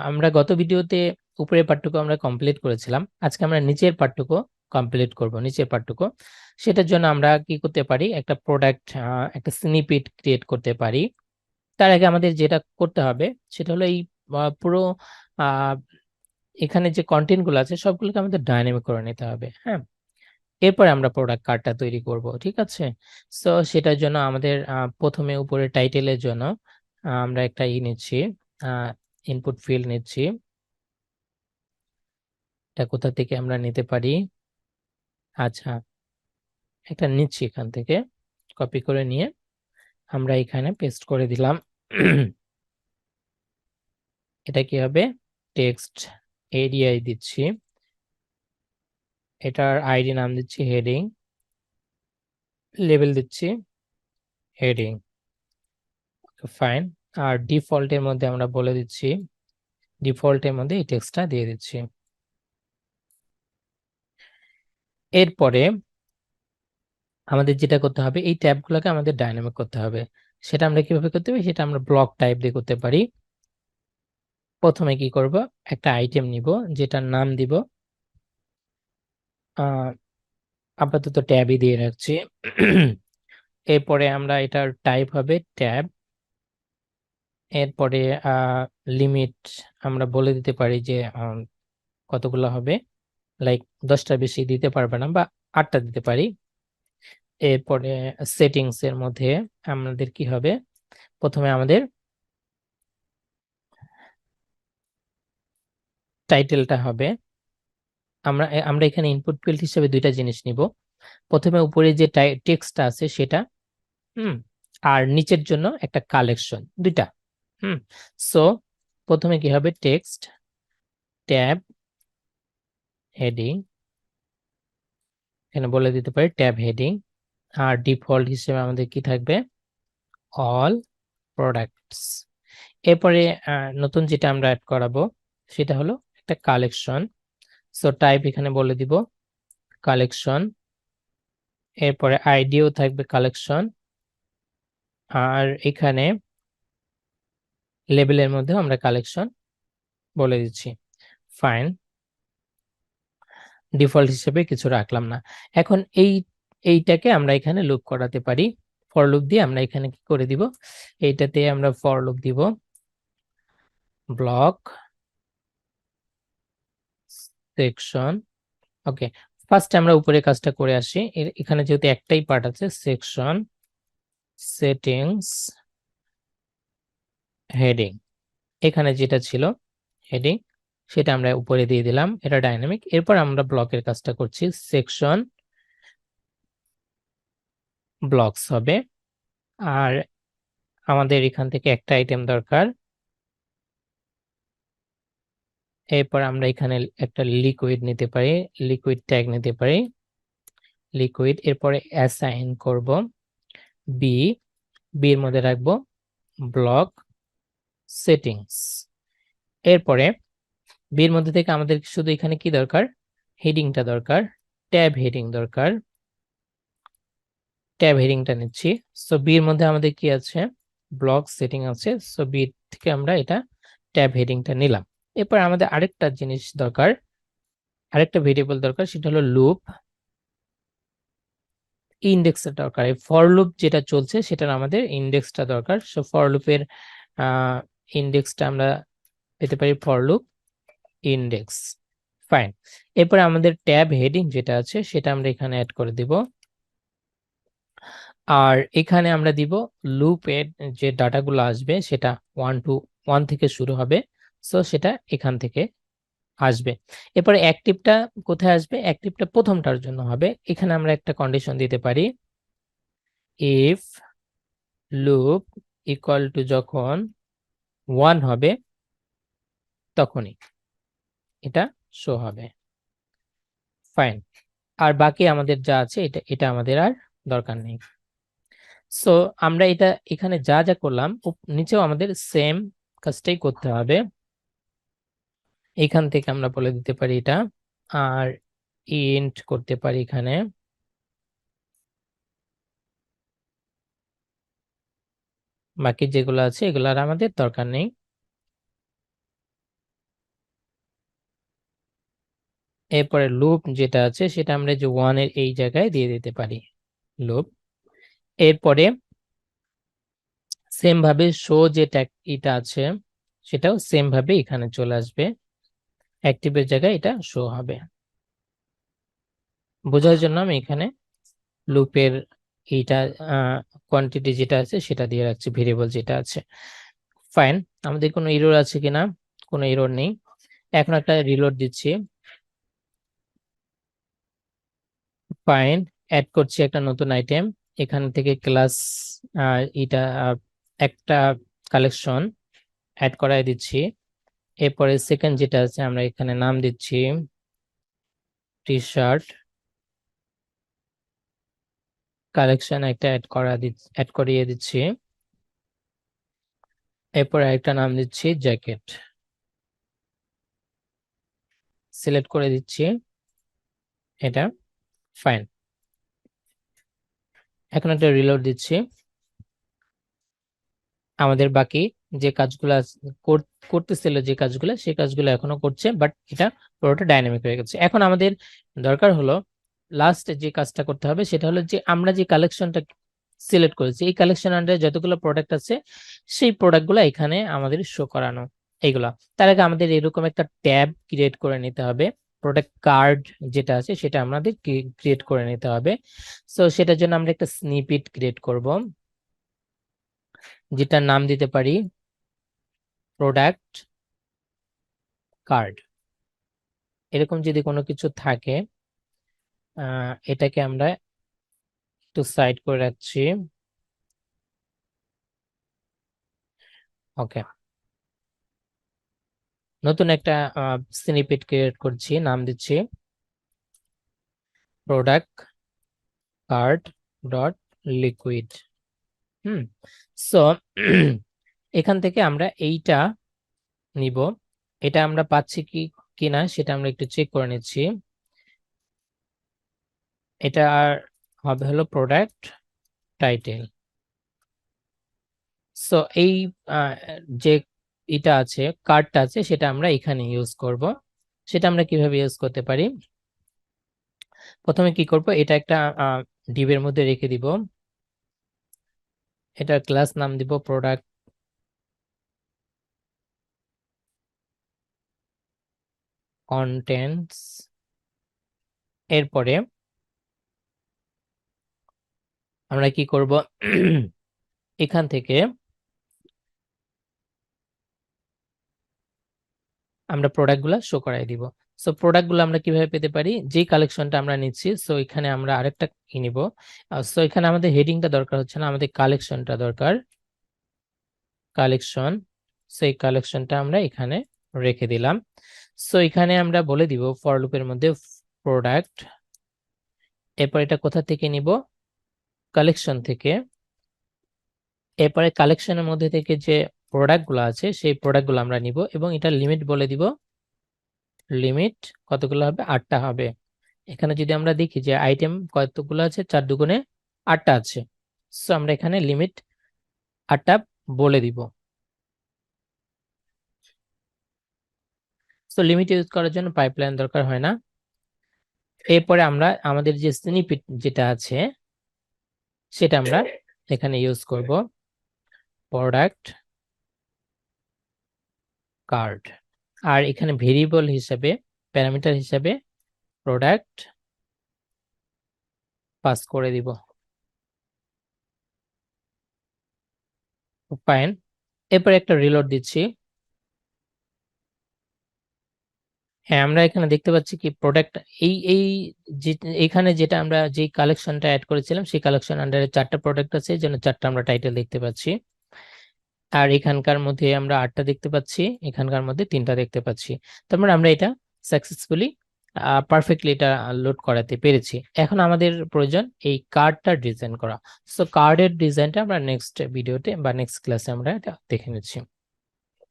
আমরা গত ভিডিওতে উপরের পাঠটুকু আমরা কমপ্লিট করেছিলাম। আজকে আমরা নিচের পাঠটুকু কমপ্লিট করব। নিচের পাঠটুকু সেটার জন্য আমরা কি করতে পারি, একটা প্রোডাক্ট একটা স্নিপেট ক্রিয়েট করতে পারি। তার আগে আমাদের যেটা করতে হবে সেটা হলো এই পুরো এখানে যে কন্টেন্ট গুলো আছে সবগুলোকে আমাদের ডাইনামিক করে নিতে হবে। হ্যাঁ, এরপরে আমরা প্রোডাক্ট কার্ডটা তৈরি করব, ঠিক আছে। সো সেটার জন্য আমাদের প্রথমে উপরে টাইটেলের জন্য আমরা একটা নিচ্ছি, ইনপুট ফিল্ড নিচ্ছি। এটা কোথা থেকে আমরা নিতে পারি? আচ্ছা, একটা নিচ্ছি এখান থেকে, কপি করে নিয়ে আমরা এখানে পেস্ট করে দিলাম। এটা কি হবে? টেক্সট এরিয়ায় দিচ্ছি, এটার আইডি নাম দিচ্ছি হেডিং, লেবেল দিচ্ছি হেডিং, ফাইন। আর ডিফল্টের মধ্যে আমরা বলে দিচ্ছি, ডিফল্টের মধ্যে এই টেক্সটটা দিয়ে দিচ্ছি। এরপরে আমাদের যেটা করতে হবে, এই ট্যাবগুলোকে আমাদের ডাইনামিক করতে হবে। সেটা আমরা কিভাবে করতে পারি? সেটা আমরা ব্লক টাইপ দিয়ে করতে পারি। প্রথমে কি করব, একটা আইটেম নিব, যেটার নাম দিব আপাতত ট্যাবই দিয়ে রাখছি। এরপরে আমরা এটার টাইপ হবে ট্যাব। এরপরে লিমিট আমরা বলে দিতে পারি যে কতগুলো হবে, লাইক 10টার বেশি দিতে পারবে না, বা 8টা দিতে পারি। এরপরে সেটিংস এর মধ্যে আমাদের কি হবে, প্রথমে আমাদের টাইটেলটা হবে, আমরা এখানে ইনপুট ফিল্ড হিসেবে দুইটা জিনিস নিব। প্রথমে উপরে যে টেক্সটটা আছে সেটা, আর নিচের জন্য একটা কালেকশন, দুইটা। সো প্রথমে কি হবে, টেক্সট ট্যাব হেডিং, এখানে বলে দিতে পারি ট্যাব হেডিং। আর ডিফল্ট হিসেবে আমাদের কি থাকবে, অল প্রোডাক্টস। এরপরে নতুন যেটা আমরা অ্যাড করাবো সেটা হলো একটা কালেকশন। সো টাইপ এখানে বলে দিব কালেকশন। এরপরে আইডিও থাকবে কালেকশন, আর এখানে লেবেলের মধ্যে আমরা কালেকশন বলে দিচ্ছি, ফাইন। ডিফল্ট হিসেবে কিছু রাখলাম না। এখন এইটাকে আমরা এখানে লুপ করাতে পারি, ফর লুপ দিয়ে আমরা এখানে কি করে দিব, এইটাতে আমরা ফর লুপ দিব ব্লক সেকশন। ওকে, ফার্স্ট আমরা উপরে কাজটা করে আসি। এখানে যেহেতু একটাই পার্ট আছে, সেকশন সেটিংস হেডিং, এখানে যেটা ছিল হেডিং সেটা আমরা উপরে দিয়ে দিলাম, এটা ডাইনামিক। এরপর আমরা ব্লকের কাজটা করছি, সেকশন ব্লকস হবে। আর আমাদের এখান থেকে একটা আইটেম দরকার। এরপর আমরা এখানে একটা লিকুইড নিতে পারি, লিকুইড ট্যাগ নিতে পারি, লিকুইড। এরপরে অ্যাসাইন করব বি, বির মধ্যে রাখবো ব্লক সেটিংস। এরপরে বির মধ্যে থেকে আমাদের শুধু এখানে কি দরকার, হেডিংটা দরকার, ট্যাব হেডিং দরকার, ট্যাব হেডিংটা নিচ্ছি। সো বির মধ্যে আমাদের কি আছে, ব্লক সেটিং আছে। সো বি থেকে আমরা এটা ট্যাব হেডিংটা নিলাম। এরপর আমাদের আরেকটা জিনিস দরকার, আরেকটা ভেরিয়েবল দরকার, সেটা হলো লুপ ইন্ডেক্সের দরকার। এই ফর লুপ যেটা চলছে সেটার আমাদের ইন্ডেক্সটা দরকার। সো ফর লুপের ইন্ডেক্সটা আমরা পেতে পারি ফর লুপ ইন্ডেক্স, ফাইন। এরপরে আমাদের ট্যাব হেডিং যেটা আছে সেটা আমরা এখানে অ্যাড করে দিব। আর এখানে আমরা দিব লুপের যে ডাটাগুলো আসবে সেটা 1 থেকে শুরু হবে। সো সেটা এখান থেকে আসবে। এরপরে অ্যাক্টিভটা কোথায় আসবে, অ্যাক্টিভটা প্রথমটার জন্য হবে। এখানে আমরা একটা কন্ডিশন দিতে পারি, ইফ লুপ ইকুয়াল টু যখন 1 হবে তখনই এটা শো হবে, ফাইন। আর বাকি আমাদের যা আছে এটা এটা আমাদের আর দরকার নেই। সো আমরা এটা এখানে যা যা করলাম নিচেও আমাদের সেম কাজটাই করতে হবে। এখান থেকে আমরা বলে দিতে পারি এটা, আর ইন্ট করতে পারি এখানে, বাকি যেগুলো আছে এগুলো আর আমাদের দরকার নেই। এরপরে লুপ যেটা আছে সেটা আমরা যে 1 এর এই জায়গায় দিয়ে দিতে পারি লুপ। এরপরে সেম ভাবে শো যে এটা আছে সেটাও সেম ভাবে এখানে চলে আসবে, অ্যাক্টিভের জায়গায় এটা শো হবে। বোঝার জন্য আমি এখানে লুপের এইটা কোয়ান্টিটি যেটা আছে সেটা দিয়ে রাখছি, ভেরিয়েবল যেটা আছে। ফাইন, আমাদের কোনো এরর আছে কিনা? কোনো এরর নেই। এখন একটা রিলোড দিচ্ছি। ফাইন, অ্যাড করছি একটা নতুন আইটেম, এখান থেকে ক্লাস এটা একটা কালেকশন অ্যাড করাই দিচ্ছি। এরপরে সেকেন্ড যেটা আছে আমরা এখানে নাম দিচ্ছি টি শার্ট কালেকশন, একটা অ্যাড করিয়ে দিচ্ছি। এরপরে একটা নাম দিচ্ছি জ্যাকেট, সিলেক্ট করে দিচ্ছি এটা। ফাইন, এখন একটা রিলোড দিচ্ছি। আমাদের বাকি যে কাজগুলো করতেছিল, যে কাজগুলো সেই কাজগুলো এখনো করছে, বাট এটা পুরোটা ডাইনামিক হয়ে গেছে। এখন আমাদের দরকার হলো লাস্ট যে কাজটা করতে হবে, সেটা হলো যে আমরা যে কালেকশনটা সিলেক্ট করেছি এই কালেকশন আন্ডারে যতগুলো প্রোডাক্ট আছে সেই প্রোডাক্টগুলো এখানে আমাদের শো করানো। এইগুলা, তার আগে আমাদের এরকম একটা ট্যাব ক্রিয়েট করে নিতে হবে। প্রোডাক্ট কার্ড যেটা আছে সেটা আমাদের ক্রিয়েট করে নিতে হবে। সো সেটার জন্য আমরা একটা স্নিপেট ক্রিয়েট করব, যেটার নাম দিতে পারি প্রোডাক্ট কার্ড। এরকম যদি কোনো কিছু থাকে এটাকে আমরা একটু সাইড করে রাখছি। ওকে, নতুন একটা স্নিপেট ক্রিয়েট করছি, নাম দিচ্ছি product card dot liquid. So এখান থেকে আমরা এইটা নিব। এটা আমরা পাচ্ছি কি কিনা সেটা আমরা একটু চেক করে নিচ্ছি। এটা আর হবে হলো প্রোডাক্ট টাইটেল। সো এই যে এটা আছে, কার্ডটা আছে, সেটা আমরা এখানে ইউজ করব। সেটা আমরা কিভাবে ইউজ করতে পারি? প্রথমে কি করব, এটা একটা ডিবের মধ্যে রেখে দিব। এটা ক্লাস নাম দিব প্রোডাক্ট কন্টেন্টস। এরপরে আমরা কি করব, এখান থেকে আমরা প্রোডাক্টগুলো শো করাই দিব। সো প্রোডাক্টগুলো আমরা কিভাবে পেতে পারি, যেই কালেকশনটা আমরা নিচ্ছি, সো এখানে আমরা আরেকটা কি নিব। সো এখানে আমাদের হেডিংটা দরকার হচ্ছে না, আমাদের কালেকশনটা দরকার, কালেকশন। সো এই কালেকশনটা আমরা এখানে রেখে দিলাম। সো এখানে আমরা বলে দিব ফর লুপের মধ্যে প্রোডাক্ট, এরপর এটা কোথা থেকে নিব, কালেকশন থেকে। এরপরে কালেকশনের মধ্যে থেকে যে প্রোডাক্টগুলো আছে সেই প্রোডাক্টগুলো আমরা নিব এবং এটা লিমিট বলে দিব, লিমিট কতগুলো হবে, 8টা হবে। এখানে যদি আমরা দেখি যে আইটেম কতগুলো আছে, 4 দুগুণে 8টা আছে। সো আমরা এখানে লিমিট 8টা বলে দিব। সো লিমিট ইউজ করার জন্য পাইপলাইন দরকার হয় না। এরপরে আমরা আমাদের যে স্নিপেট যেটা আছে সেটা আমরা এখানে ইউজ করব, প্রোডাক্ট কার্ড। আর এখানে ভেরিয়েবল হিসাবে, প্যারামিটার হিসাবে প্রোডাক্ট পাস করে দিব। ফাইন, এরপর একটা রিলোড দিচ্ছি। হ্যাঁ, আমরা এখানে দেখতে পাচ্ছি কি প্রোডাক্ট এই এই এখানে যেটা আমরা যে কালেকশনটা অ্যাড করেছিলাম সেই কালেকশন আন্ডারে 4টা প্রোডাক্ট আছে, এই জন্য 4টা আমরা টাইটেল দেখতে পাচ্ছি। আর এখানকার মধ্যে আমরা 8টা দেখতে পাচ্ছি, এখানকার মধ্যে 3টা দেখতে পাচ্ছি। তার মানে আমরা এটা সাকসেসফুলি পারফেক্টলি এটা লোড করাতে পেরেছি। এখন আমাদের প্রয়োজন এই কার্ডটা ডিজাইন করা। সো কার্ডের ডিজাইনটা আমরা নেক্সট ভিডিওতে বা নেক্সট ক্লাসে আমরা এটা দেখে নিচ্ছি।